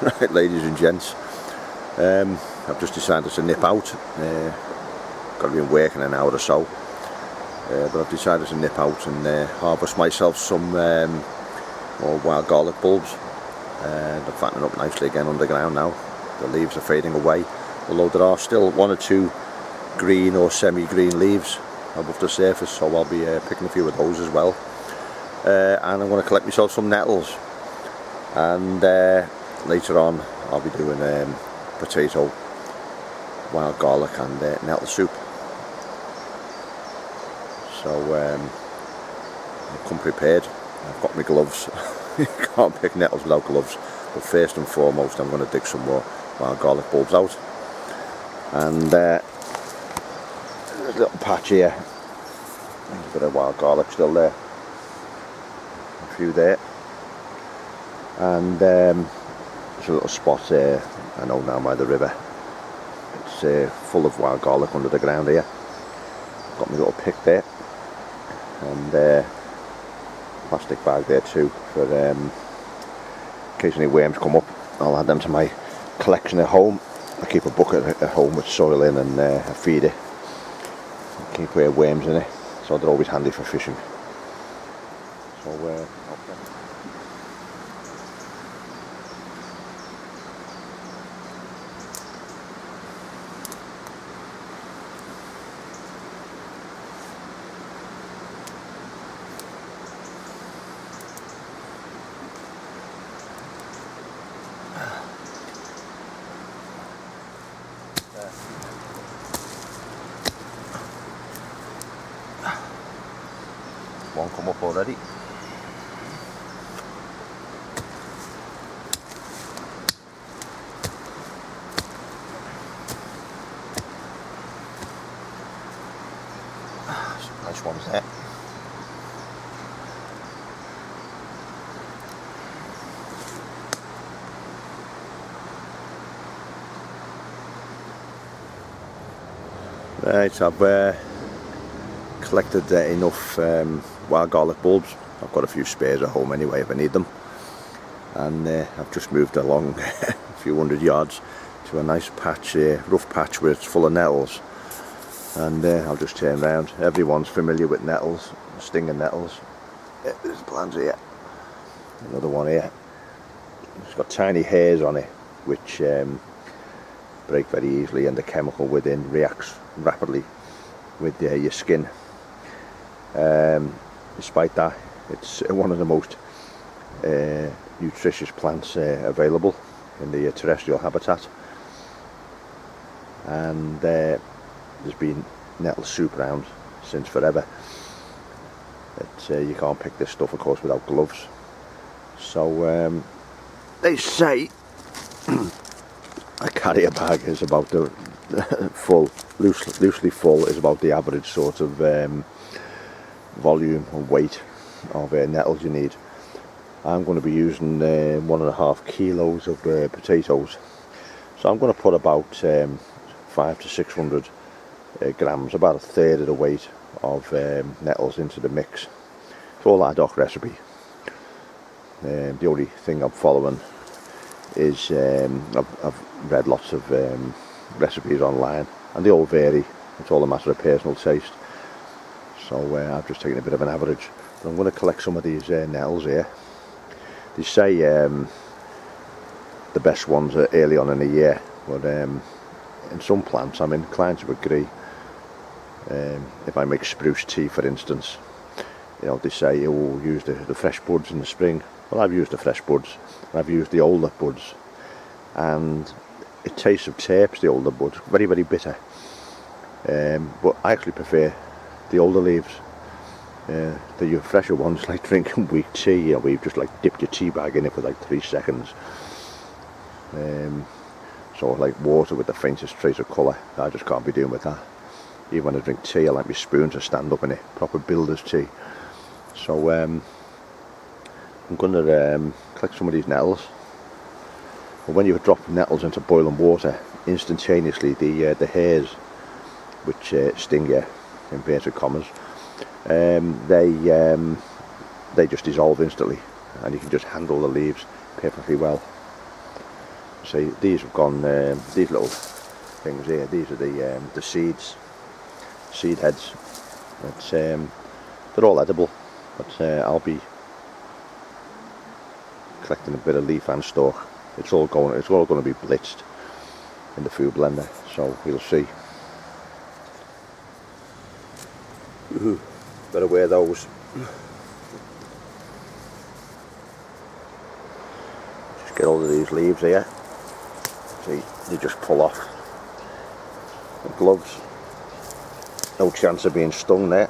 Right, ladies and gents, I've just decided to nip out. Got to be working an hour or so, but I've decided to nip out and harvest myself some more wild garlic bulbs. They're fattening up nicely again underground now. The leaves are fading away, although there are still one or two green or semi-green leaves above the surface, so I'll be picking a few of those as well. And I'm going to collect myself some nettles, and later on I'll be doing potato, wild garlic and nettle soup. So I've come prepared. I've got my gloves. You can't pick nettles without gloves, but first and foremost I'm going to dig some more wild garlic bulbs out. And there's a little patch here, there's a bit of wild garlic still there, a few there, and there's a little spot here, I know now, by the river. It's full of wild garlic under the ground here. Got my little pick there, and plastic bag there too, for in case any worms come up. I'll add them to my collection at home. I keep a bucket at home with soil in, and I feed it. Keep worms in it, so they're always handy for fishing. So okay. One come up already. Some nice ones there. Right, I've collected enough wild garlic bulbs. I've got a few spares at home anyway if I need them, and I've just moved along a few hundred yards to a nice patch, rough patch where it's full of nettles, and I'll just turn around. Everyone's familiar with nettles, stinging nettles. There's plants here, another one here. It's got tiny hairs on it which break very easily, and the chemical within reacts rapidly with your skin. Despite that, it's one of the most nutritious plants available in the terrestrial habitat, and there's been nettle soup around since forever. You can't pick this stuff, of course, without gloves. So they say a carrier bag is about the full, loosely full, is about the average sort of volume and weight of nettles you need. I'm going to be using 1.5 kilos of potatoes, so I'm going to put about 500 to 600 grams, about a third of the weight of nettles into the mix. It's all ad hoc recipe. The only thing I'm following is I've read lots of recipes online, and they all vary. It's all a matter of personal taste. So I've just taken a bit of an average. But I'm going to collect some of these nettles here. They say the best ones are early on in the year, but in some plants I'm inclined to agree. If I make spruce tea, for instance, you know, they say you use the fresh buds in the spring. Well, I've used the fresh buds, and I've used the older buds, and it tastes of terps, the older buds, very, very bitter. But I actually prefer the older leaves. The fresher ones, like drinking weak tea, you know, where you've just like dipped your tea bag in it for like 3 seconds. So like water with the faintest trace of colour, I just can't be doing with that. Even when I drink tea, I like my spoon to stand up in it, proper builder's tea. So I'm going to collect some of these nettles. And when you drop nettles into boiling water, instantaneously the hairs, which sting you, inverted commas, they just dissolve instantly, and you can just handle the leaves perfectly well. See, these have gone, these little things here, these are the seed heads. It's, they're all edible, but I'll be collecting a bit of leaf and stalk. It's all going to be blitzed in the food blender, so we'll see. Better wear those. Just get hold of these leaves here. See, they just pull off. The gloves, no chance of being stung there.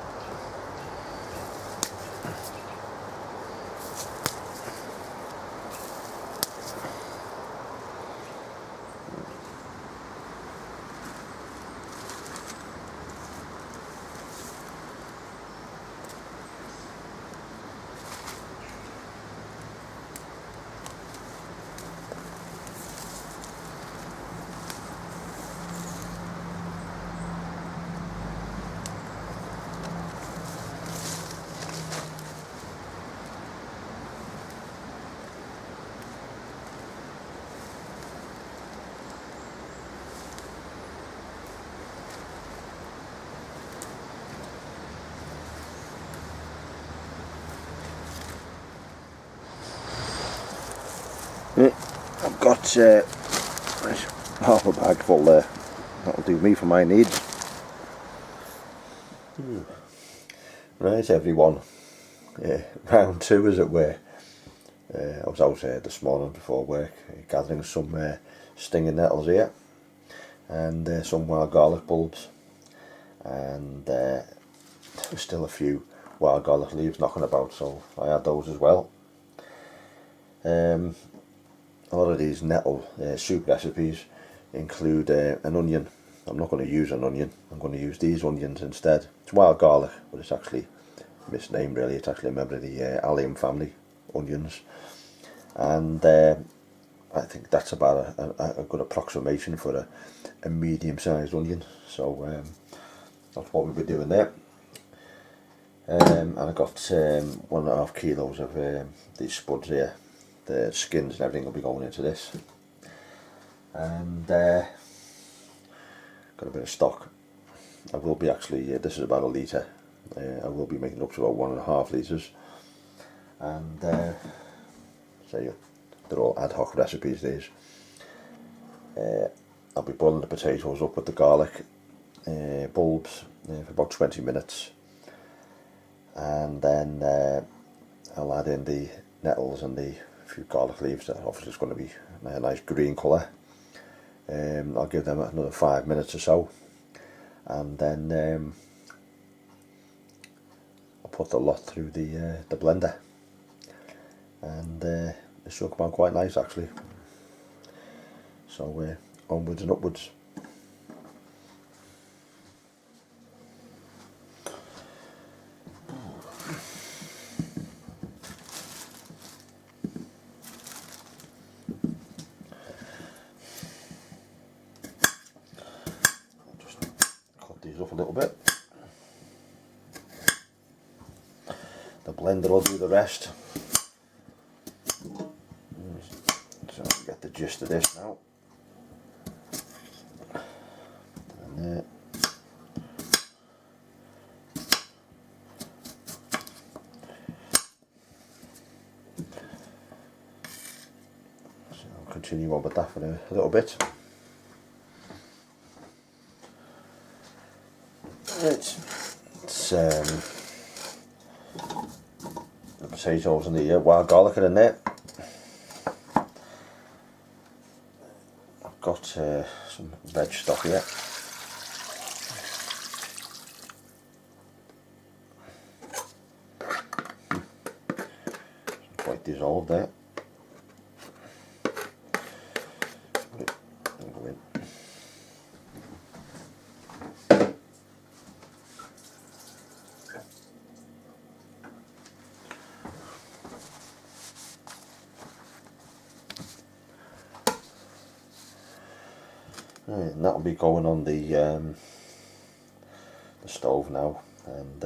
I've got half a bag full there. That'll do me for my needs. Right, everyone. Round two, as it were. I was out this morning before work gathering some stinging nettles here and some wild garlic bulbs, and there was still a few wild garlic leaves knocking about, so I had those as well. A lot of these nettle soup recipes include an onion. I'm not going to use an onion, I'm going to use these onions instead. It's wild garlic, but it's actually misnamed really. It's actually a member of the allium family onions, and I think that's about a good approximation for a medium-sized onion, so that's what we'll be doing there. And I got 1.5 kilos of these spuds here. The skins and everything will be going into this, and got a bit of stock. I will be actually, this is about 1 litre, I will be making up to about 1.5 litres, and so they're all ad hoc recipes these. I'll be boiling the potatoes up with the garlic bulbs for about 20 minutes, and then I'll add in the nettles and the few garlic leaves. That obviously is going to be a nice green colour. I'll give them another 5 minutes or so, and then I'll put the lot through the blender, and it should come out quite nice actually. So onwards and upwards. These up a little bit. The blender will do the rest. So we get the gist of this now. And so I'll continue on with that for a little bit. It's the potatoes and the wild garlic are in there. I've got some veg stock here. Quite dissolved there. Right, and that'll be going on the stove now, and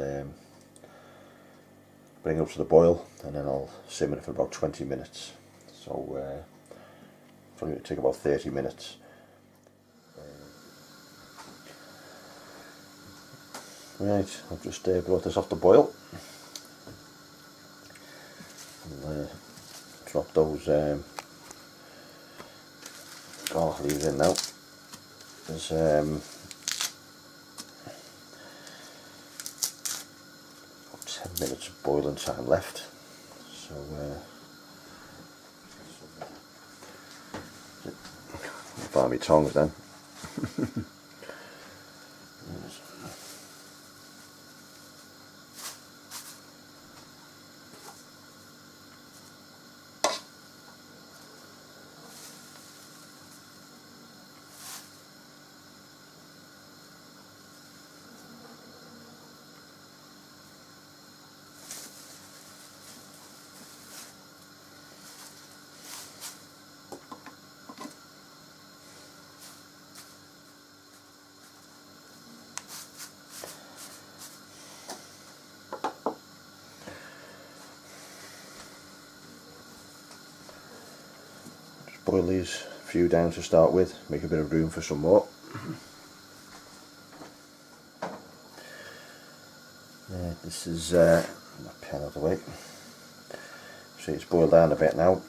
bring it up to the boil, and then I'll simmer it for about 20 minutes. So probably take about 30 minutes. Right, I've just brought this off the boil. And, drop those garlic leaves in now. There's 10 minutes of boiling time left. So find my tongs then. Boil these few down to start with, make a bit of room for some more. This is my pen out of the way. See, it's boiled down a bit now.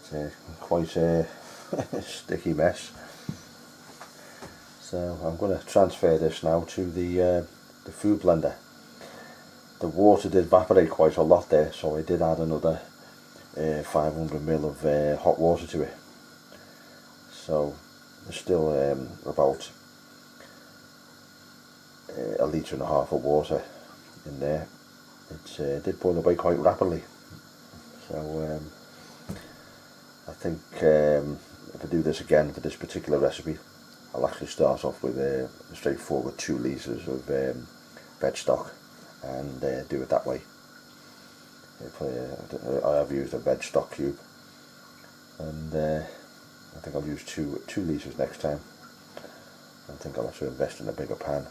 It's quite a sticky mess. So I'm going to transfer this now to the food blender. The water did evaporate quite a lot there, so I did add another 500ml of hot water to it. So there's still about 1.5 litres of water in there. It did boil away quite rapidly. So I think if I do this again for this particular recipe, I'll actually start off with a straightforward 2 litres of veg stock and do it that way. I have used a veg stock cube, and I think I'll use two litres next time. I think I'll have to invest in a bigger pan.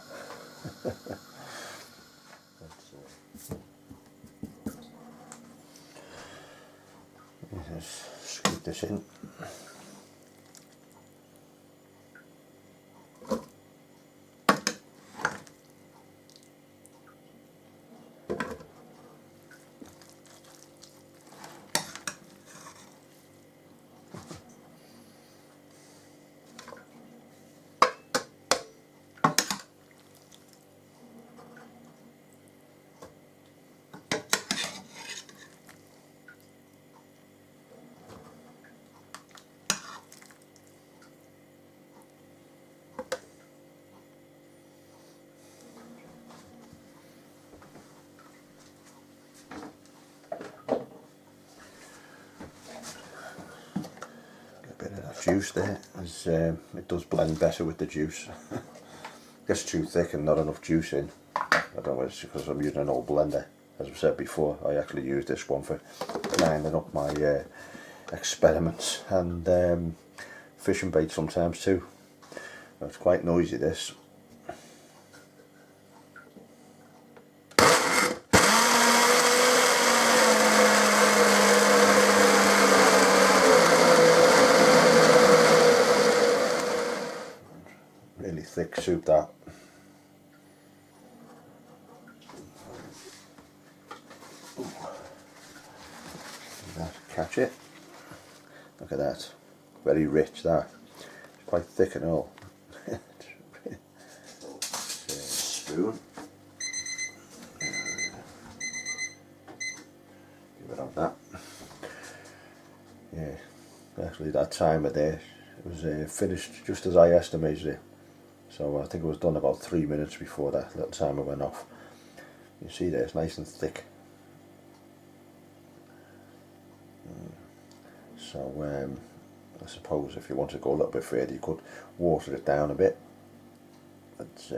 Just scoop this in. Juice there, as it does blend better with the juice. Gets too thick and not enough juice in. I don't know, it's because I'm using an old blender. As I've said before, I actually use this one for lining up my experiments and fishing bait sometimes too. It's quite noisy, this. Really thick soup, that. Catch it. Look at that. Very rich, that. It's quite thick and all. Spoon. Give it on that. Yeah, actually that timer there, it was finished just as I estimated it. So I think it was done about 3 minutes before that little timer went off. You see there, it's nice and thick. So I suppose if you want to go a little bit further, you could water it down a bit. But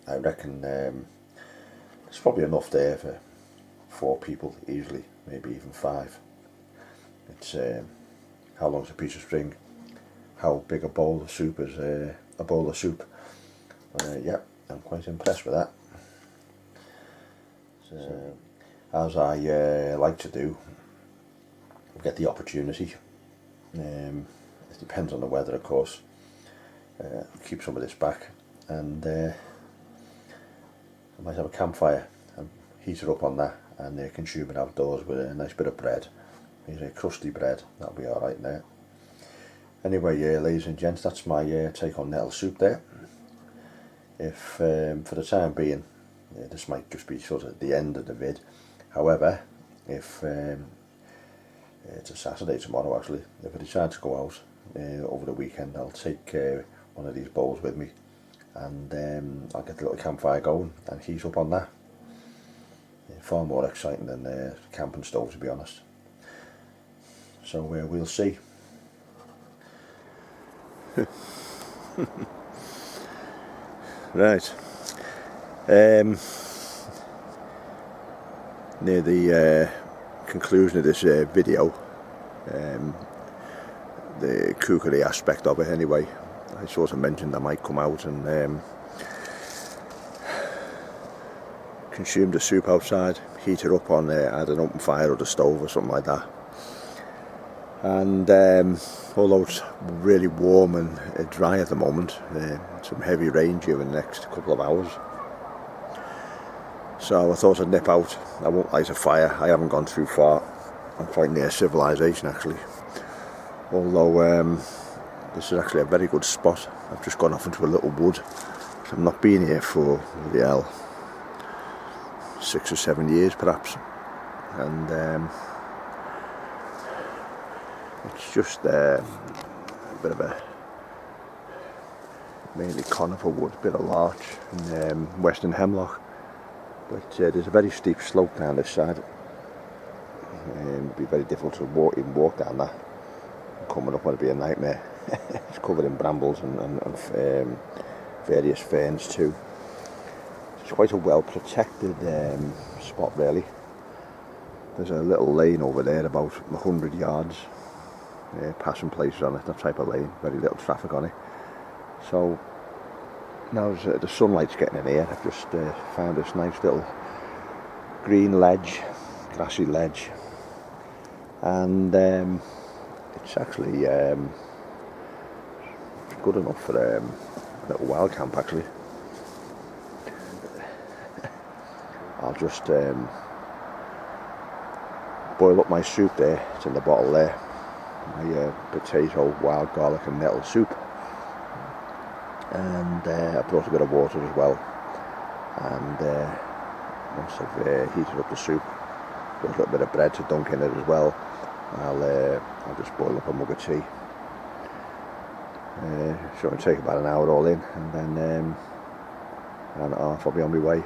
I reckon there's probably enough there for 4 people easily, maybe even 5. It's how long's a piece of string? How big a bowl of soup is a bowl of soup? Yeah, I'm quite impressed with that. So, as I like to do, get the opportunity. It depends on the weather, of course. Keep some of this back, and I might have a campfire and heat it up on that, and consume it outdoors with a nice bit of bread. It's a crusty bread, that'll be alright there. Anyway, ladies and gents, that's my take on nettle soup there. If for the time being, this might just be sort of the end of the vid. However, if it's a Saturday tomorrow actually, if I decide to go out over the weekend, I'll take one of these bowls with me, and I'll get the little campfire going and heat up on that. Far more exciting than camping stove, to be honest. So we'll see. Right. Near the conclusion of this video, the cookery aspect of it anyway, I sort of mentioned I might come out and consume the soup outside, heat it up on either an open fire or the stove or something like that. And although it's really warm and dry at the moment, some heavy rain during the next couple of hours, so I thought I'd nip out. I won't light a fire, I haven't gone too far. I'm quite near civilization actually, although this is actually a very good spot. I've just gone off into a little wood. I've not been here for 6 or 7 years perhaps, and it's just a bit of a mainly conifer wood, bit of larch and western hemlock, but there's a very steep slope down this side. It'd be very difficult to even walk down that. Coming up would be a nightmare. It's covered in brambles and various ferns too. It's quite a well protected spot really. There's a little lane over there about 100 yards, passing places on it, that type of lane, very little traffic on it. So now the sunlight's getting in here, I've just found this nice little green ledge, grassy ledge, and it's actually good enough for a little wild camp actually. I'll just boil up my soup there, it's in the bottle there, my potato, wild garlic and nettle soup, and I brought a bit of water as well, and once I've heated up the soup, brought a little bit of bread to dunk in it as well. I'll just boil up a mug of tea. So it'll take about an hour all in, and then an hour and a half I'll be on my way.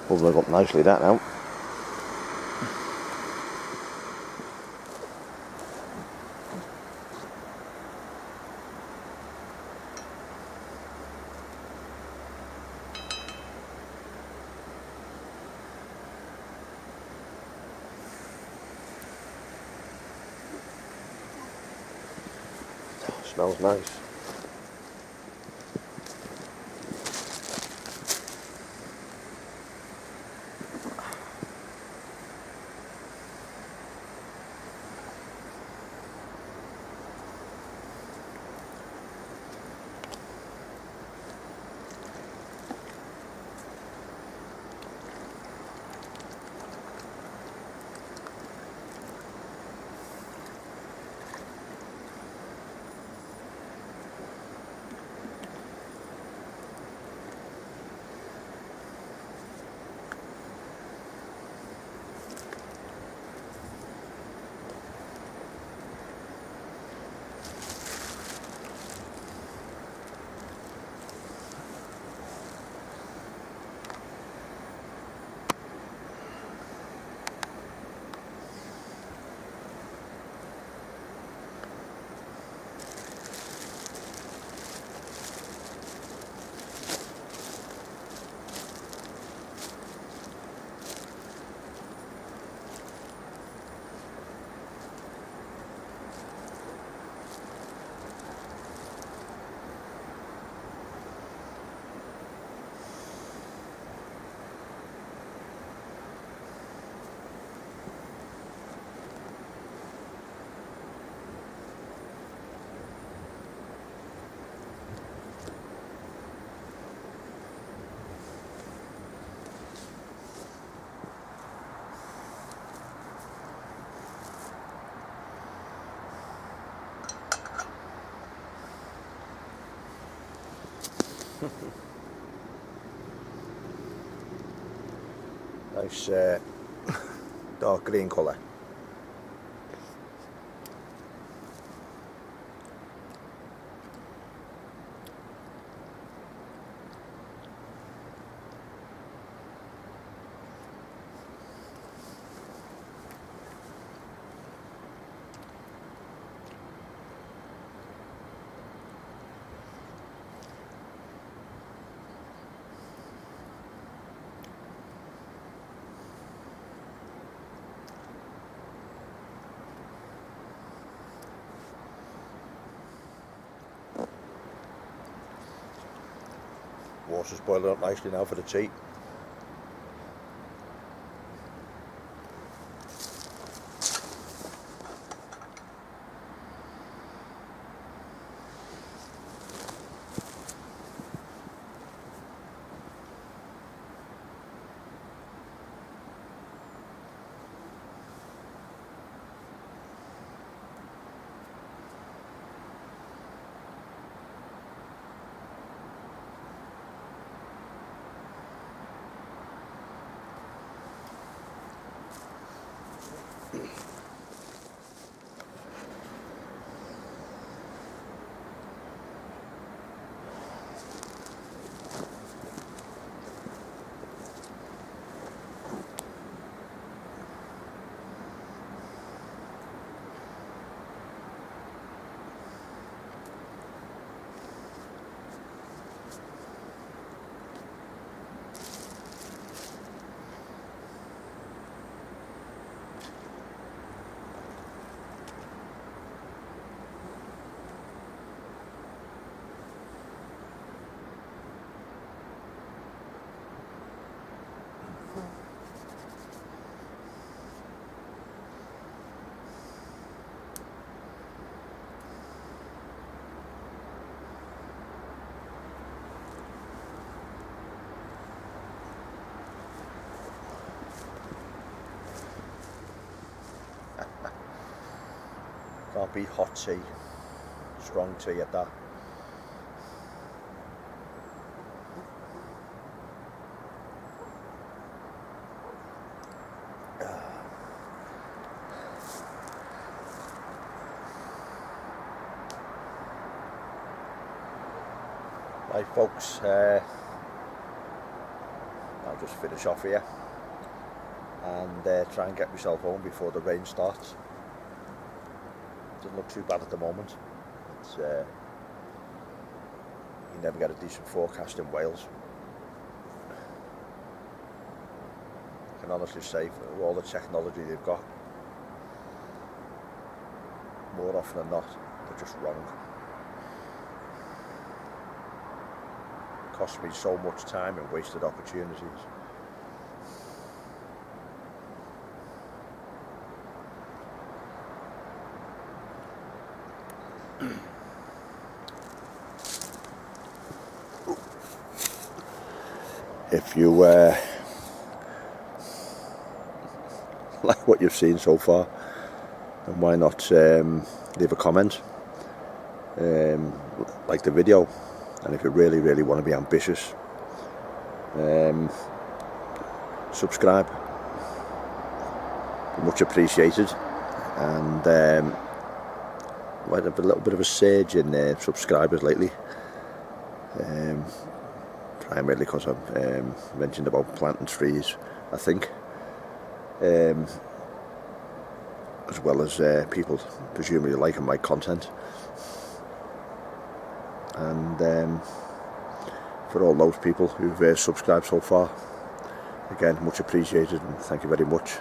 Bubbling up nicely that now. Smells nice. Nice dark green colour. Water's boiling up nicely now for the tea. Can't be hot tea, strong tea at that. Right folks, I'll just finish off here and try and get myself home before the rain starts. Doesn't look too bad at the moment. It's, you never get a decent forecast in Wales. I can honestly say, for all the technology they've got, more often than not, they're just wrong. cost me so much time and wasted opportunities. If you like what you've seen so far, then why not leave a comment, like the video, and if you really want to be ambitious, subscribe. Much appreciated. And might have a little bit of a surge in subscribers lately, primarily because I've mentioned about planting trees, I think, as well as people presumably liking my content. And for all those people who've subscribed so far, again, much appreciated, and thank you very much.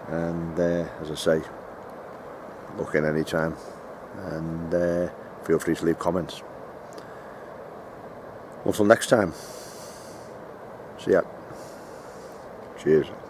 And as I say, look in any time, and feel free to leave comments. Until next time, see ya. Cheers.